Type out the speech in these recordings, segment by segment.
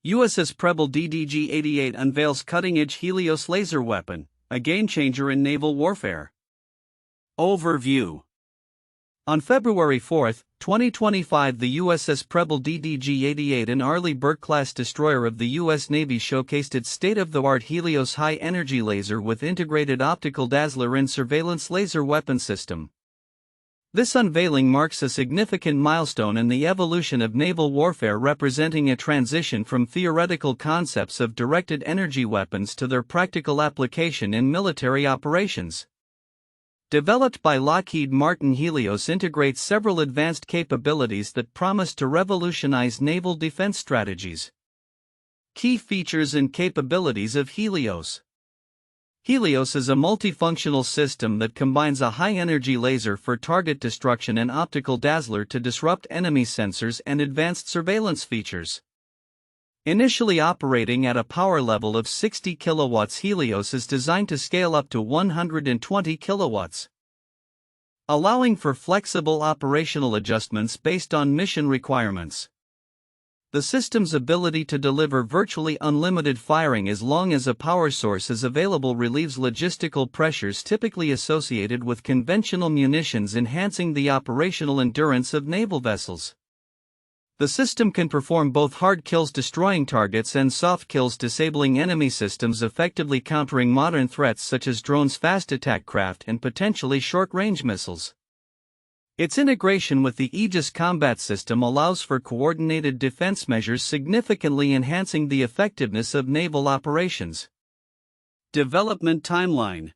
USS Preble DDG-88 unveils cutting-edge HELIOS laser weapon, a game-changer in naval warfare. Overview. On February 4, 2025, the USS Preble DDG-88, an Arleigh Burke-class destroyer of the U.S. Navy, showcased its state-of-the-art HELIOS high-energy laser with integrated Optical-dazzler and surveillance laser weapon system. This unveiling marks a significant milestone in the evolution of naval warfare, representing a transition from theoretical concepts of directed energy weapons to their practical application in military operations. Developed by Lockheed Martin, HELIOS integrates several advanced capabilities that promise to revolutionize naval defense strategies. Key features and capabilities of HELIOS. HELIOS is a multifunctional system that combines a high-energy laser for target destruction and optical-dazzler to disrupt enemy sensors and advanced surveillance features. Initially operating at a power level of 60 kilowatts, HELIOS is designed to scale up to 120 kilowatts, allowing for flexible operational adjustments based on mission requirements. The system's ability to deliver virtually unlimited firing as long as a power source is available relieves logistical pressures typically associated with conventional munitions, enhancing the operational endurance of naval vessels. The system can perform both hard kills destroying targets and soft kills disabling enemy systems, effectively countering modern threats such as drones, fast attack craft, and potentially short-range missiles. Its integration with the Aegis combat system allows for coordinated defense measures, significantly enhancing the effectiveness of naval operations. Development timeline.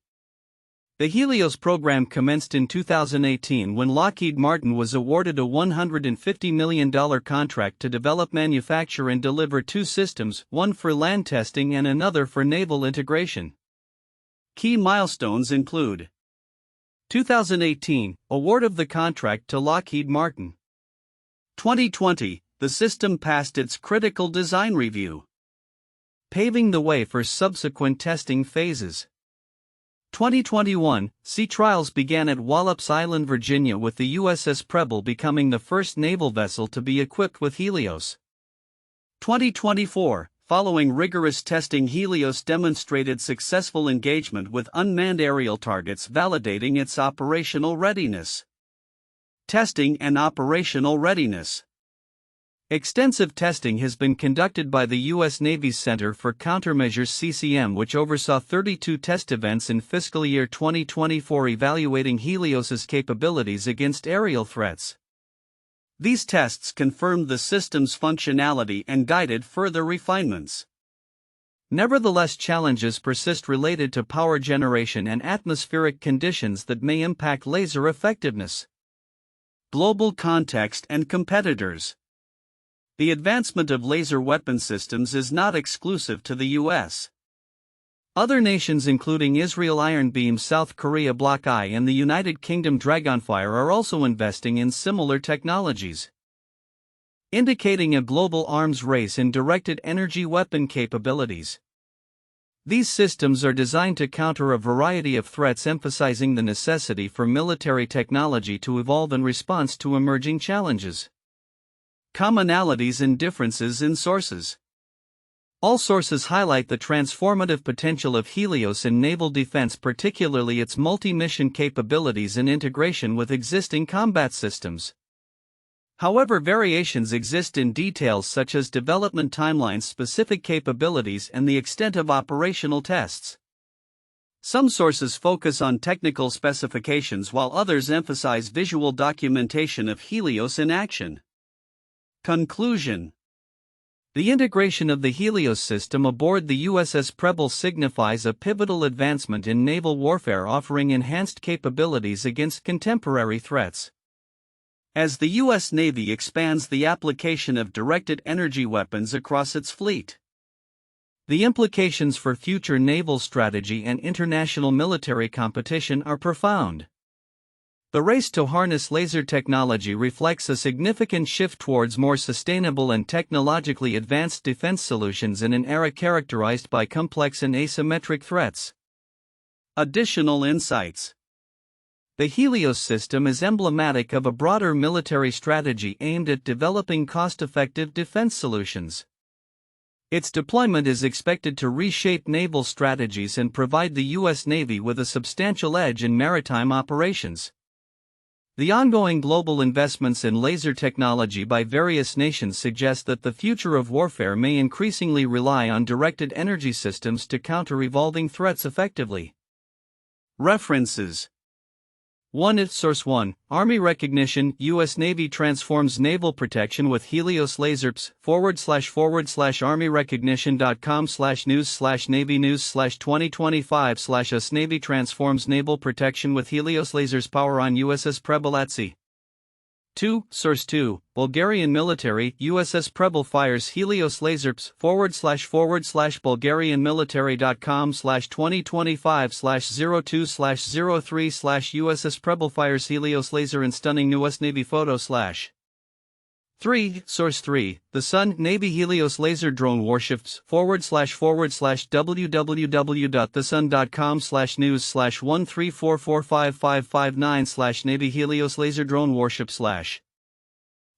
The HELIOS program commenced in 2018 when Lockheed Martin was awarded a $150 million contract to develop, manufacture, and deliver two systems, one for land testing and another for naval integration. Key milestones include 2018, award of the contract to Lockheed Martin. 2020, the system passed its critical design review, paving the way for subsequent testing phases. 2021, sea trials began at Wallops Island, Virginia, with the USS Preble becoming the first naval vessel to be equipped with HELIOS. 2024, following rigorous testing, HELIOS demonstrated successful engagement with unmanned aerial targets, validating its operational readiness. Testing and operational readiness. Extensive testing has been conducted by the U.S. Navy's Center for Countermeasures (CCM), which oversaw 32 test events in fiscal year 2024, evaluating HELIOS's capabilities against aerial threats. These tests confirmed the system's functionality and guided further refinements. Nevertheless, challenges persist related to power generation and atmospheric conditions that may impact laser effectiveness. Global context and competitors. The advancement of laser weapon systems is not exclusive to the U.S. Other nations, including Israel Iron Beam, South Korea Block I, and the United Kingdom Dragonfire, are also investing in similar technologies, indicating a global arms race in directed energy weapon capabilities. These systems are designed to counter a variety of threats, emphasizing the necessity for military technology to evolve in response to emerging challenges. Commonalities and differences in sources. All sources highlight the transformative potential of HELIOS in naval defense, particularly its multi-mission capabilities and integration with existing combat systems. However, variations exist in details such as development timelines, specific capabilities, and the extent of operational tests. Some sources focus on technical specifications while others emphasize visual documentation of HELIOS in action. Conclusion. The integration of the HELIOS system aboard the USS Preble signifies a pivotal advancement in naval warfare, offering enhanced capabilities against contemporary threats. As the U.S. Navy expands the application of directed energy weapons across its fleet, the implications for future naval strategy and international military competition are profound. The race to harness laser technology reflects a significant shift towards more sustainable and technologically advanced defense solutions in an era characterized by complex and asymmetric threats. Additional insights. The HELIOS system is emblematic of a broader military strategy aimed at developing cost-effective defense solutions. Its deployment is expected to reshape naval strategies and provide the U.S. Navy with a substantial edge in maritime operations. The ongoing global investments in laser technology by various nations suggest that the future of warfare may increasingly rely on directed energy systems to counter evolving threats effectively. References 1. Source 1. Army recognition. U.S. Navy transforms naval protection with HELIOS lasers. /armyrecognition.com/news/Navy news/2025 US Navy transforms naval protection with HELIOS lasers. Power on USS Preble at sea. 2. Source 2. Bulgarian military. USS Preble fires HELIOS lasers. /bulgarianmilitary.com/2025/02/03/ USS Preble fires HELIOS laser in stunning US Navy photo. 3. Source 3. The Sun Navy HELIOS laser drone warships. /www.thesun.com/news/134455559/ Navy HELIOS laser drone warship /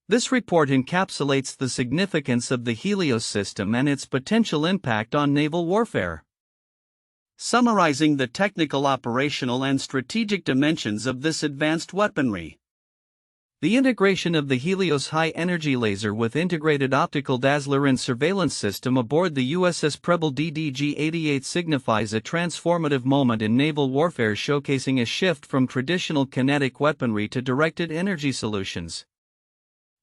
This report encapsulates the significance of the HELIOS system and its potential impact on naval warfare. Summarizing the technical, operational, and strategic dimensions of this advanced weaponry. The integration of the HELIOS high-energy laser with integrated optical-dazzler and surveillance system aboard the USS Preble DDG-88 signifies a transformative moment in naval warfare, showcasing a shift from traditional kinetic weaponry to directed energy solutions.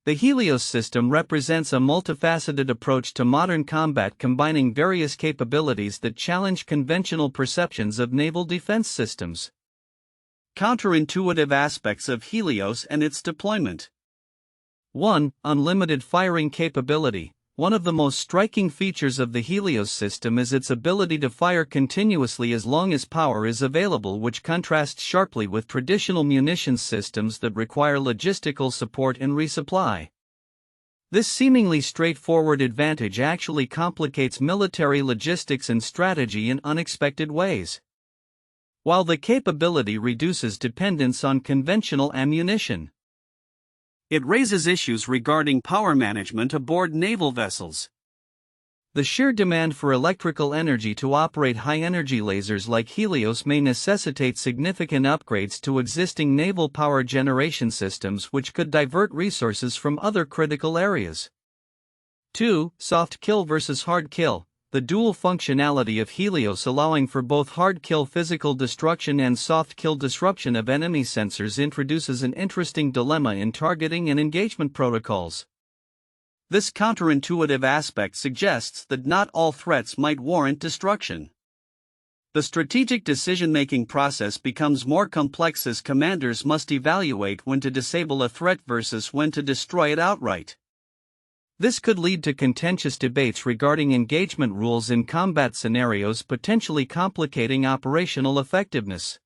The HELIOS system represents a multifaceted approach to modern combat, combining various capabilities that challenge conventional perceptions of naval defense systems. Counterintuitive aspects of HELIOS and its deployment. 1. Unlimited firing capability. One of the most striking features of the HELIOS system is its ability to fire continuously as long as power is available, which contrasts sharply with traditional munitions systems that require logistical support and resupply. This seemingly straightforward advantage actually complicates military logistics and strategy in unexpected ways. While the capability reduces dependence on conventional ammunition, it raises issues regarding power management aboard naval vessels. The sheer demand for electrical energy to operate high-energy lasers like HELIOS may necessitate significant upgrades to existing naval power generation systems, which could divert resources from other critical areas. 2. Soft kill versus hard kill. The dual functionality of HELIOS, allowing for both hard kill physical destruction and soft kill disruption of enemy sensors, introduces an interesting dilemma in targeting and engagement protocols. This counterintuitive aspect suggests that not all threats might warrant destruction. The strategic decision-making process becomes more complex as commanders must evaluate when to disable a threat versus when to destroy it outright. This could lead to contentious debates regarding engagement rules in combat scenarios, potentially complicating operational effectiveness.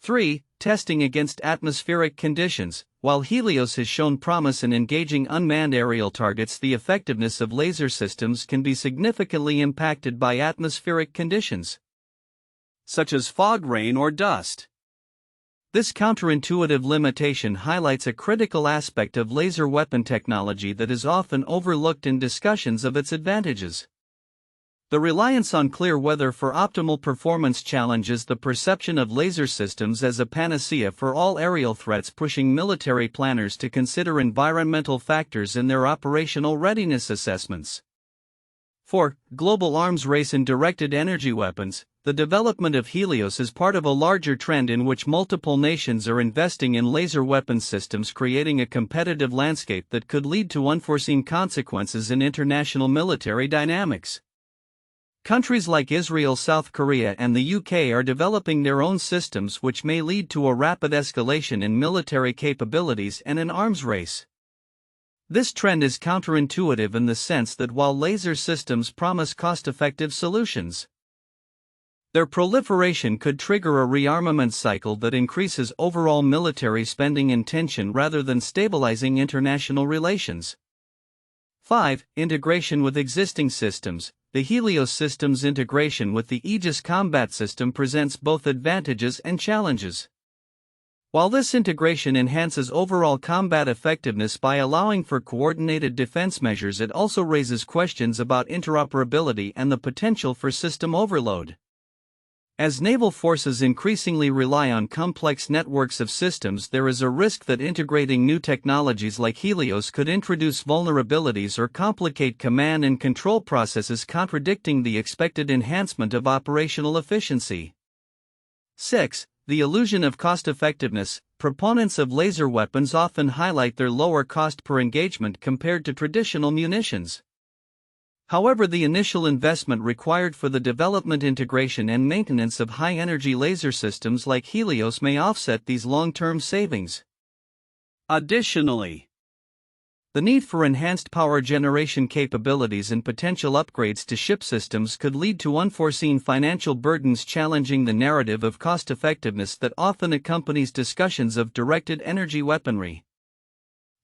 3. Testing against atmospheric conditions. While HELIOS has shown promise in engaging unmanned aerial targets, the effectiveness of laser systems can be significantly impacted by atmospheric conditions, such as fog, rain, or dust. This counterintuitive limitation highlights a critical aspect of laser weapon technology that is often overlooked in discussions of its advantages. The reliance on clear weather for optimal performance challenges the perception of laser systems as a panacea for all aerial threats, pushing military planners to consider environmental factors in their operational readiness assessments. 4. Global arms race in directed energy weapons. The development of HELIOS is part of a larger trend in which multiple nations are investing in laser weapon systems, creating a competitive landscape that could lead to unforeseen consequences in international military dynamics. Countries like Israel, South Korea, and the UK are developing their own systems, which may lead to a rapid escalation in military capabilities and an arms race. This trend is counterintuitive in the sense that while laser systems promise cost-effective solutions, their proliferation could trigger a rearmament cycle that increases overall military spending and tension rather than stabilizing international relations. 5. Integration with existing systems. The HELIOS system's integration with the Aegis combat system presents both advantages and challenges. While this integration enhances overall combat effectiveness by allowing for coordinated defense measures, it also raises questions about interoperability and the potential for system overload. As naval forces increasingly rely on complex networks of systems, there is a risk that integrating new technologies like HELIOS could introduce vulnerabilities or complicate command and control processes, contradicting the expected enhancement of operational efficiency. 6. The illusion of cost-effectiveness. Proponents of laser weapons often highlight their lower cost per engagement compared to traditional munitions. However, the initial investment required for the development, integration, and maintenance of high-energy laser systems like HELIOS may offset these long-term savings. Additionally, the need for enhanced power generation capabilities and potential upgrades to ship systems could lead to unforeseen financial burdens, challenging the narrative of cost-effectiveness that often accompanies discussions of directed energy weaponry.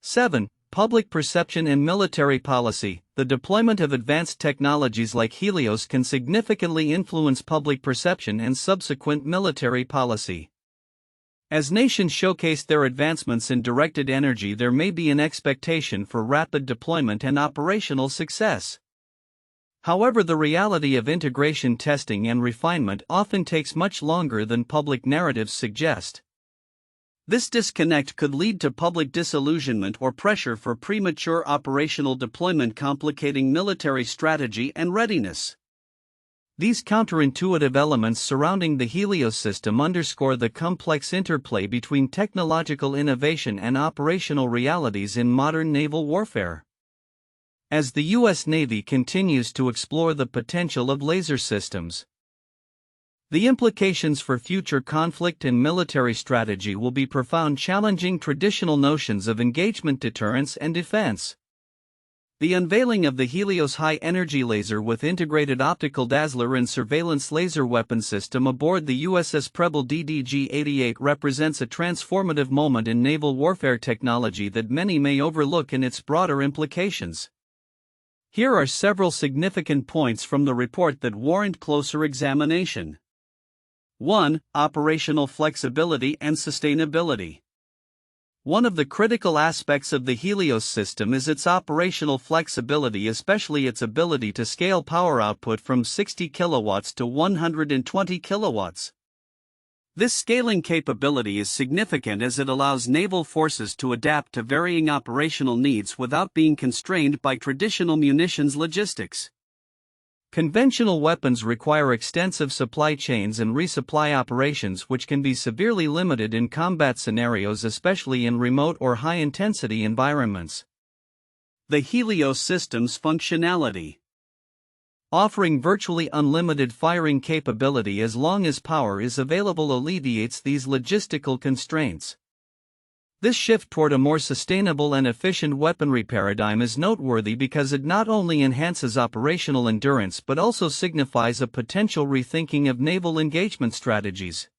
7. Public perception and military policy. The deployment of advanced technologies like HELIOS can significantly influence public perception and subsequent military policy. As nations showcase their advancements in directed energy, there may be an expectation for rapid deployment and operational success. However, the reality of integration, testing, and refinement often takes much longer than public narratives suggest. This disconnect could lead to public disillusionment or pressure for premature operational deployment, complicating military strategy and readiness. These counterintuitive elements surrounding the HELIOS system underscore the complex interplay between technological innovation and operational realities in modern naval warfare. As the U.S. Navy continues to explore the potential of laser systems, the implications for future conflict and military strategy will be profound, challenging traditional notions of engagement, deterrence, and defense. The unveiling of the HELIOS high-energy laser with integrated optical-dazzler and surveillance laser weapon system aboard the USS Preble DDG-88 represents a transformative moment in naval warfare technology that many may overlook in its broader implications. Here are several significant points from the report that warrant closer examination. 1. Operational flexibility and sustainability. One of the critical aspects of the HELIOS system is its operational flexibility, especially its ability to scale power output from 60 kilowatts to 120 kilowatts. This scaling capability is significant as it allows naval forces to adapt to varying operational needs without being constrained by traditional munitions logistics. Conventional weapons require extensive supply chains and resupply operations, which can be severely limited in combat scenarios, especially in remote or high-intensity environments. The HELIOS system's functionality. Offering virtually unlimited firing capability as long as power is available alleviates these logistical constraints. This shift toward a more sustainable and efficient weaponry paradigm is noteworthy because it not only enhances operational endurance but also signifies a potential rethinking of naval engagement strategies.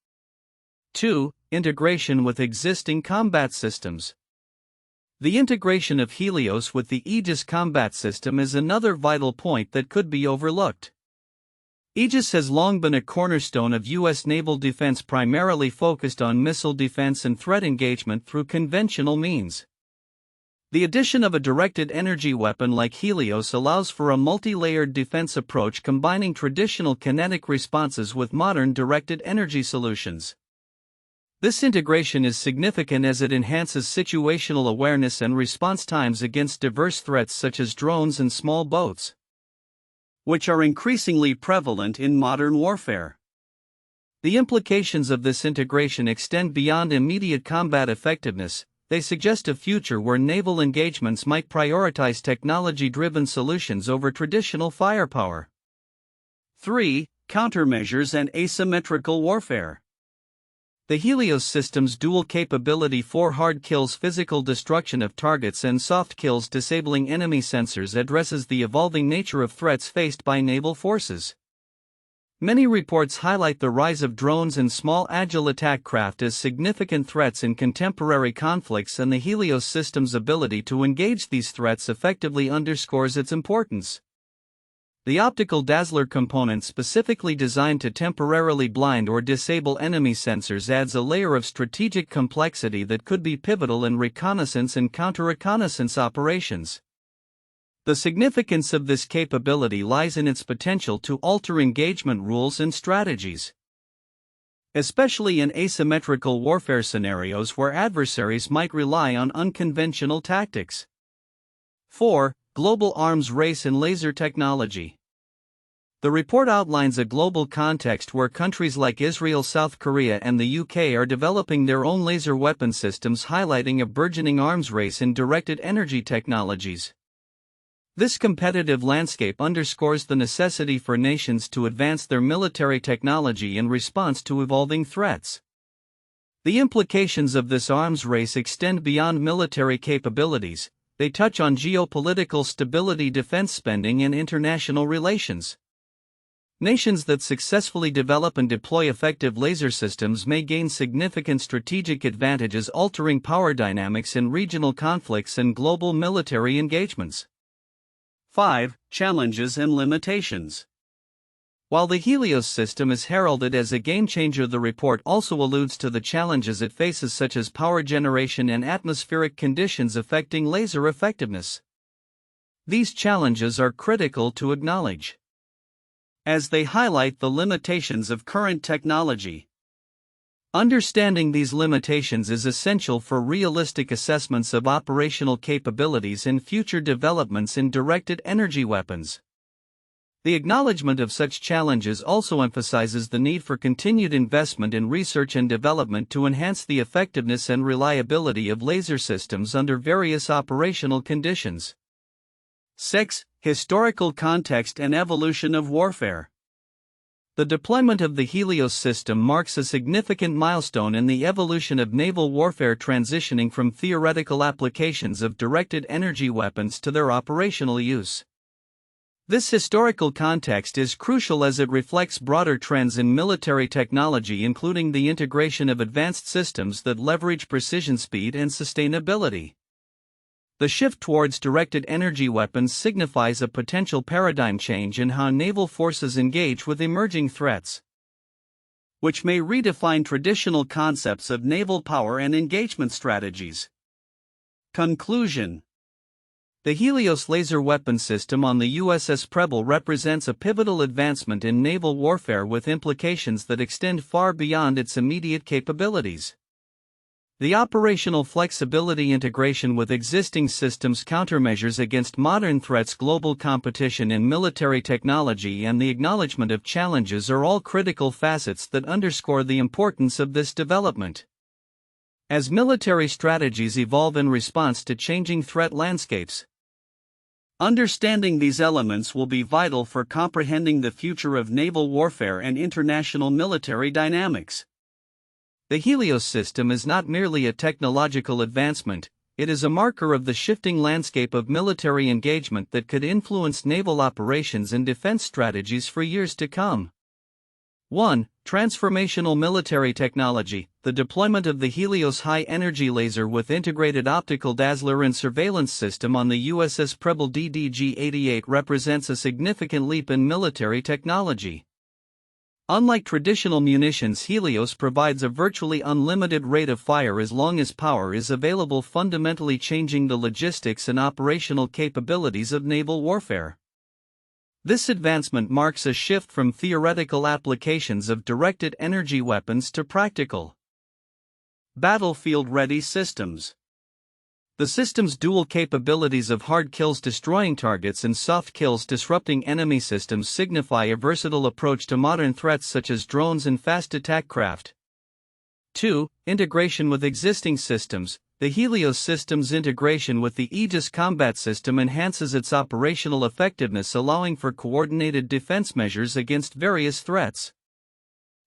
2. Integration with existing combat systems. The integration of HELIOS with the Aegis combat system is another vital point that could be overlooked. Aegis has long been a cornerstone of U.S. naval defense, primarily focused on missile defense and threat engagement through conventional means. The addition of a directed energy weapon like HELIOS allows for a multi-layered defense approach, combining traditional kinetic responses with modern directed energy solutions. This integration is significant as it enhances situational awareness and response times against diverse threats such as drones and small boats, which are increasingly prevalent in modern warfare. The implications of this integration extend beyond immediate combat effectiveness. They suggest a future where naval engagements might prioritize technology-driven solutions over traditional firepower. 3. Countermeasures and asymmetrical warfare. The HELIOS system's dual capability for hard kills, physical destruction of targets, and soft kills, disabling enemy sensors, addresses the evolving nature of threats faced by naval forces. Many reports highlight the rise of drones and small agile attack craft as significant threats in contemporary conflicts, and the HELIOS system's ability to engage these threats effectively underscores its importance. The optical-dazzler component, specifically designed to temporarily blind or disable enemy sensors, adds a layer of strategic complexity that could be pivotal in reconnaissance and counter-reconnaissance operations. The significance of this capability lies in its potential to alter engagement rules and strategies, especially in asymmetrical warfare scenarios where adversaries might rely on unconventional tactics. 4. Global arms race in laser technology. The report outlines a global context where countries like Israel, South Korea, and the UK are developing their own laser weapon systems, highlighting a burgeoning arms race in directed energy technologies. This competitive landscape underscores the necessity for nations to advance their military technology in response to evolving threats. The implications of this arms race extend beyond military capabilities. They touch on geopolitical stability, defense spending, and international relations. Nations that successfully develop and deploy effective laser systems may gain significant strategic advantages, altering power dynamics in regional conflicts and global military engagements. 5. Challenges and limitations. While the HELIOS system is heralded as a game-changer, the report also alludes to the challenges it faces, such as power generation and atmospheric conditions affecting laser effectiveness. These challenges are critical to acknowledge, as they highlight the limitations of current technology. Understanding these limitations is essential for realistic assessments of operational capabilities and future developments in directed energy weapons. The acknowledgement of such challenges also emphasizes the need for continued investment in research and development to enhance the effectiveness and reliability of laser systems under various operational conditions. 6. Historical context and evolution of warfare. The deployment of the HELIOS system marks a significant milestone in the evolution of naval warfare, transitioning from theoretical applications of directed energy weapons to their operational use. This historical context is crucial as it reflects broader trends in military technology, including the integration of advanced systems that leverage precision, speed, and sustainability. The shift towards directed energy weapons signifies a potential paradigm change in how naval forces engage with emerging threats, which may redefine traditional concepts of naval power and engagement strategies. Conclusion. The HELIOS laser weapon system on the USS Preble represents a pivotal advancement in naval warfare with implications that extend far beyond its immediate capabilities. The operational flexibility, integration with existing systems, countermeasures against modern threats, global competition in military technology, and the acknowledgement of challenges are all critical facets that underscore the importance of this development. As military strategies evolve in response to changing threat landscapes, understanding these elements will be vital for comprehending the future of naval warfare and international military dynamics. The HELIOS system is not merely a technological advancement, it is a marker of the shifting landscape of military engagement that could influence naval operations and defense strategies for years to come. 1. Transformational military technology. The deployment of the HELIOS high-energy laser with integrated optical-dazzler and surveillance system on the USS Preble DDG-88 represents a significant leap in military technology. Unlike traditional munitions, HELIOS provides a virtually unlimited rate of fire as long as power is available, fundamentally changing the logistics and operational capabilities of naval warfare. This advancement marks a shift from theoretical applications of directed energy weapons to practical, battlefield-ready systems. The system's dual capabilities of hard kills destroying targets and soft kills disrupting enemy systems signify a versatile approach to modern threats such as drones and fast attack craft. 2. Integration with existing systems. The HELIOS system's integration with the Aegis combat system enhances its operational effectiveness, allowing for coordinated defense measures against various threats.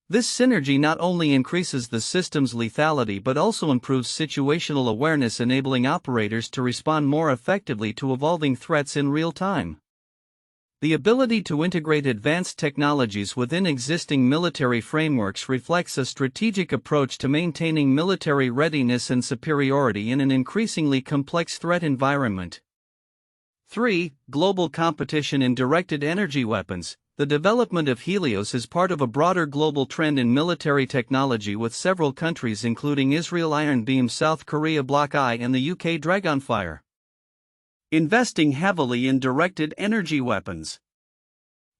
This synergy not only increases the system's lethality but also improves situational awareness, enabling operators to respond more effectively to evolving threats in real time. The ability to integrate advanced technologies within existing military frameworks reflects a strategic approach to maintaining military readiness and superiority in an increasingly complex threat environment. 3. Global competition in directed energy weapons. The development of HELIOS is part of a broader global trend in military technology, with several countries including Israel Iron Beam, South Korea Block I, and the UK Dragonfire investing heavily in directed energy weapons.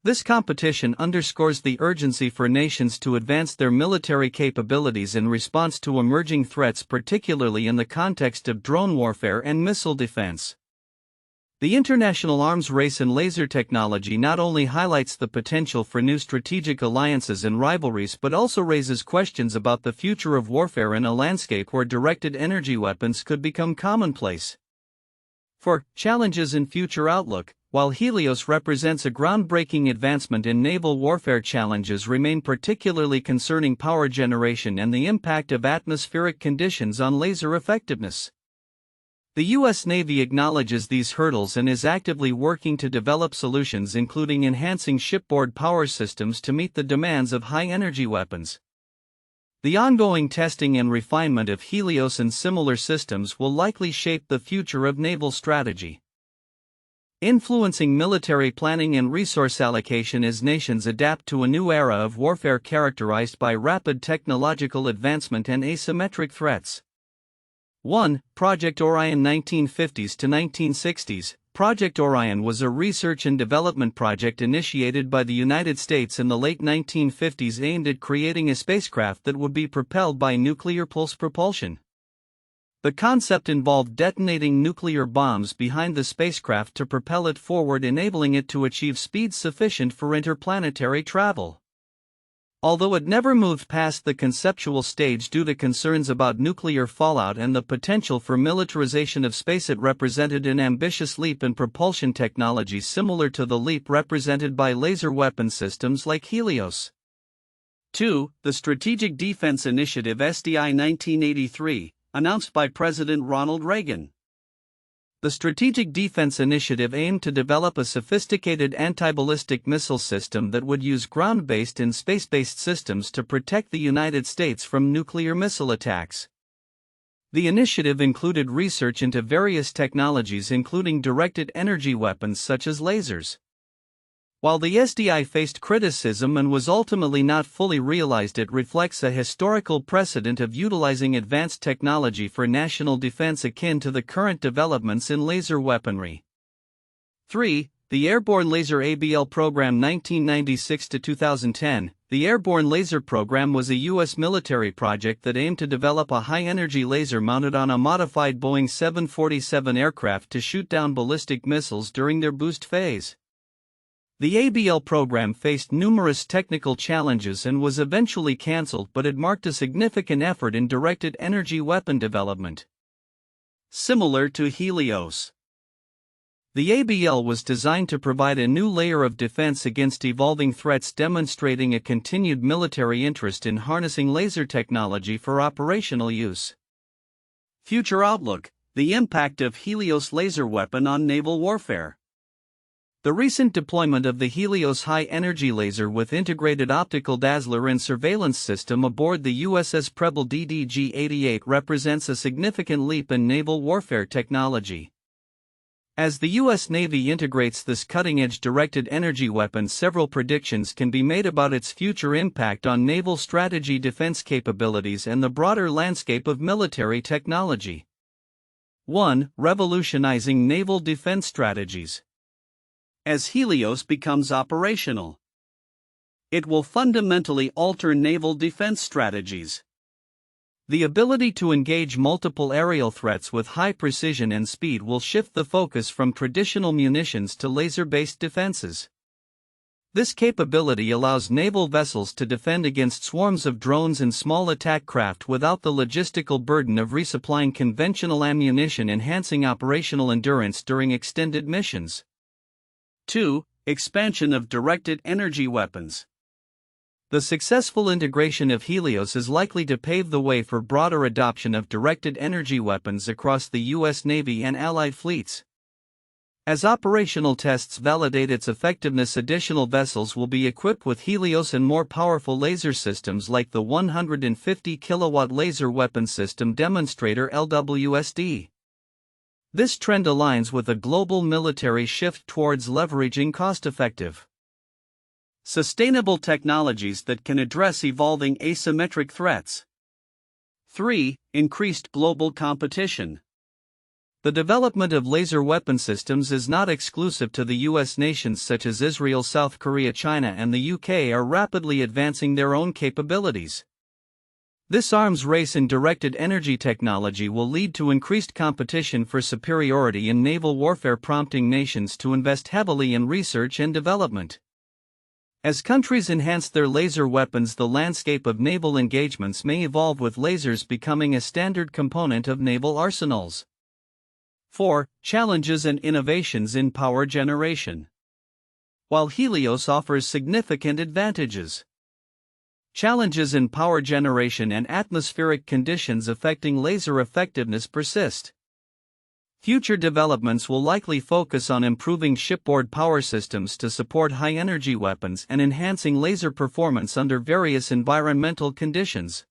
This competition underscores the urgency for nations to advance their military capabilities in response to emerging threats, particularly in the context of drone warfare and missile defense. The international arms race in laser technology not only highlights the potential for new strategic alliances and rivalries but also raises questions about the future of warfare in a landscape where directed energy weapons could become commonplace. 4. Challenges in future outlook. While HELIOS represents a groundbreaking advancement in naval warfare, challenges remain, particularly concerning power generation and the impact of atmospheric conditions on laser effectiveness. The U.S. Navy acknowledges these hurdles and is actively working to develop solutions, including enhancing shipboard power systems to meet the demands of high-energy weapons. The ongoing testing and refinement of HELIOS and similar systems will likely shape the future of naval strategy, influencing military planning and resource allocation as nations adapt to a new era of warfare characterized by rapid technological advancement and asymmetric threats. 1. Project Orion, 1950s to 1960s. Project Orion was a research and development project initiated by the United States in the late 1950s aimed at creating a spacecraft that would be propelled by nuclear pulse propulsion. The concept involved detonating nuclear bombs behind the spacecraft to propel it forward, enabling it to achieve speeds sufficient for interplanetary travel. Although it never moved past the conceptual stage due to concerns about nuclear fallout and the potential for militarization of space, it represented an ambitious leap in propulsion technology similar to the leap represented by laser weapon systems like HELIOS. 2. The Strategic Defense Initiative SDI 1983, announced by President Ronald Reagan. The Strategic Defense Initiative aimed to develop a sophisticated anti-ballistic missile system that would use ground-based and space-based systems to protect the United States from nuclear missile attacks. The initiative included research into various technologies, including directed energy weapons such as lasers. While the SDI faced criticism and was ultimately not fully realized, it reflects a historical precedent of utilizing advanced technology for national defense akin to the current developments in laser weaponry. 3. The Airborne Laser ABL Program, 1996 to 2010. The Airborne Laser Program was a U.S. military project that aimed to develop a high-energy laser mounted on a modified Boeing 747 aircraft to shoot down ballistic missiles during their boost phase. The ABL program faced numerous technical challenges and was eventually cancelled, but it marked a significant effort in directed energy weapon development. Similar to HELIOS, the ABL was designed to provide a new layer of defense against evolving threats, demonstrating a continued military interest in harnessing laser technology for operational use. Future outlook: the impact of HELIOS laser weapon on naval warfare. The recent deployment of the HELIOS high-energy laser with integrated optical-dazzler and surveillance system aboard the USS Preble DDG-88 represents a significant leap in naval warfare technology. As the U.S. Navy integrates this cutting-edge directed energy weapon, several predictions can be made about its future impact on naval strategy, defense capabilities, and the broader landscape of military technology. 1. Revolutionizing naval defense strategies. As HELIOS becomes operational, it will fundamentally alter naval defense strategies. The ability to engage multiple aerial threats with high precision and speed will shift the focus from traditional munitions to laser-based defenses. This capability allows naval vessels to defend against swarms of drones and small attack craft without the logistical burden of resupplying conventional ammunition, enhancing operational endurance during extended missions. 2. Expansion of directed energy weapons. The successful integration of HELIOS is likely to pave the way for broader adoption of directed energy weapons across the U.S. Navy and allied fleets. As operational tests validate its effectiveness, additional vessels will be equipped with HELIOS and more powerful laser systems like the 150 kilowatt Laser Weapon System Demonstrator (LWSD). This trend aligns with a global military shift towards leveraging cost-effective, sustainable technologies that can address evolving asymmetric threats. 3. Increased global competition. The development of laser weapon systems is not exclusive to the U.S. Nations such as Israel, South Korea, China, and the UK are rapidly advancing their own capabilities. This arms race in directed energy technology will lead to increased competition for superiority in naval warfare, prompting nations to invest heavily in research and development. As countries enhance their laser weapons, the landscape of naval engagements may evolve, with lasers becoming a standard component of naval arsenals. 4. Challenges and innovations in power generation. While HELIOS offers significant advantages, challenges in power generation and atmospheric conditions affecting laser effectiveness persist. Future developments will likely focus on improving shipboard power systems to support high-energy weapons and enhancing laser performance under various environmental conditions.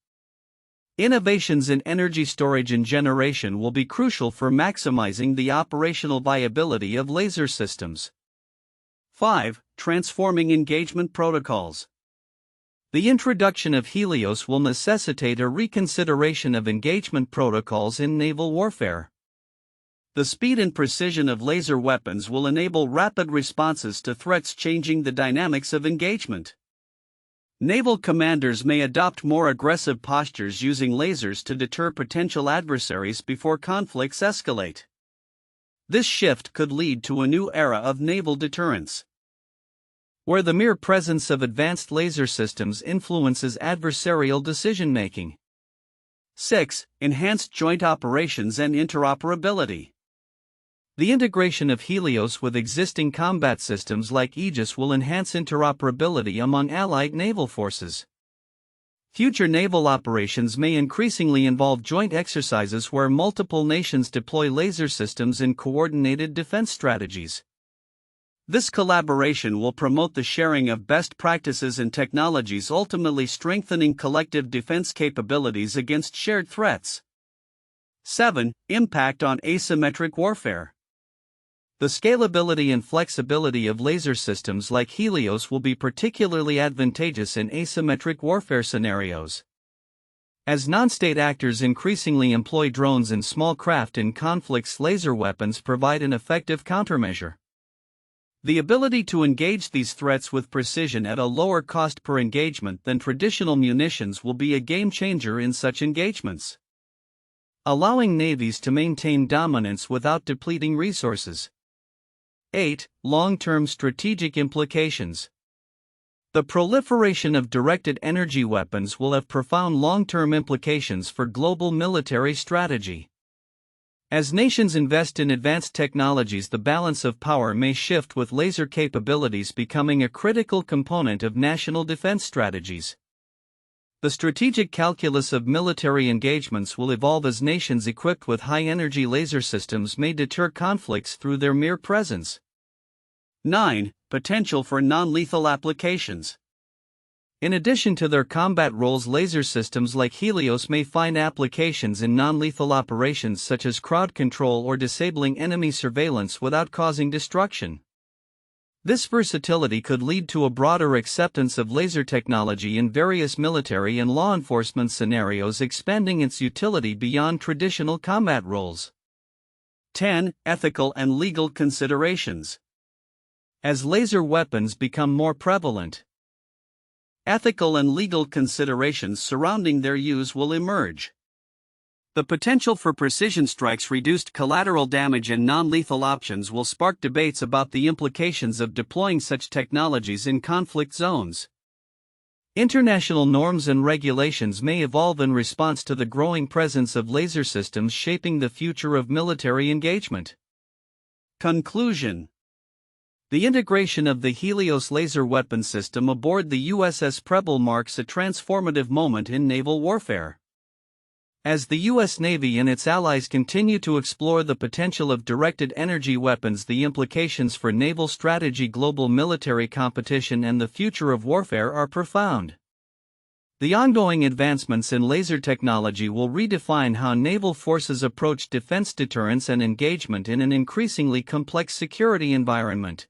Innovations in energy storage and generation will be crucial for maximizing the operational viability of laser systems. 5. Transforming engagement protocols. The introduction of HELIOS will necessitate a reconsideration of engagement protocols in naval warfare. The speed and precision of laser weapons will enable rapid responses to threats changing the dynamics of engagement. Naval commanders may adopt more aggressive postures using lasers to deter potential adversaries before conflicts escalate. This shift could lead to a new era of naval deterrence, where the mere presence of advanced laser systems influences adversarial decision-making. 6. Enhanced joint operations and interoperability. The integration of HELIOS with existing combat systems like Aegis will enhance interoperability among allied naval forces. Future naval operations may increasingly involve joint exercises where multiple nations deploy laser systems in coordinated defense strategies. This collaboration will promote the sharing of best practices and technologies, ultimately strengthening collective defense capabilities against shared threats. 7. Impact on asymmetric warfare. The scalability and flexibility of laser systems like HELIOS will be particularly advantageous in asymmetric warfare scenarios. As non-state actors increasingly employ drones and small craft in conflicts, laser weapons provide an effective countermeasure. The ability to engage these threats with precision at a lower cost per engagement than traditional munitions will be a game-changer in such engagements, allowing navies to maintain dominance without depleting resources. 8. Long-term strategic implications. The proliferation of directed energy weapons will have profound long-term implications for global military strategy. As nations invest in advanced technologies, the balance of power may shift, with laser capabilities becoming a critical component of national defense strategies. The strategic calculus of military engagements will evolve as nations equipped with high-energy laser systems may deter conflicts through their mere presence. 9. Potential for non-lethal applications. In addition to their combat roles, laser systems like HELIOS may find applications in non-lethal operations such as crowd control or disabling enemy surveillance without causing destruction. This versatility could lead to a broader acceptance of laser technology in various military and law enforcement scenarios, expanding its utility beyond traditional combat roles. 10. Ethical and legal considerations. As laser weapons become more prevalent, ethical and legal considerations surrounding their use will emerge. The potential for precision strikes, reduced collateral damage, and non-lethal options will spark debates about the implications of deploying such technologies in conflict zones. International norms and regulations may evolve in response to the growing presence of laser systems shaping the future of military engagement. Conclusion. The integration of the HELIOS laser weapon system aboard the USS Preble marks a transformative moment in naval warfare. As the U.S. Navy and its allies continue to explore the potential of directed energy weapons, the implications for naval strategy, global military competition, and the future of warfare are profound. The ongoing advancements in laser technology will redefine how naval forces approach defense deterrence and engagement in an increasingly complex security environment.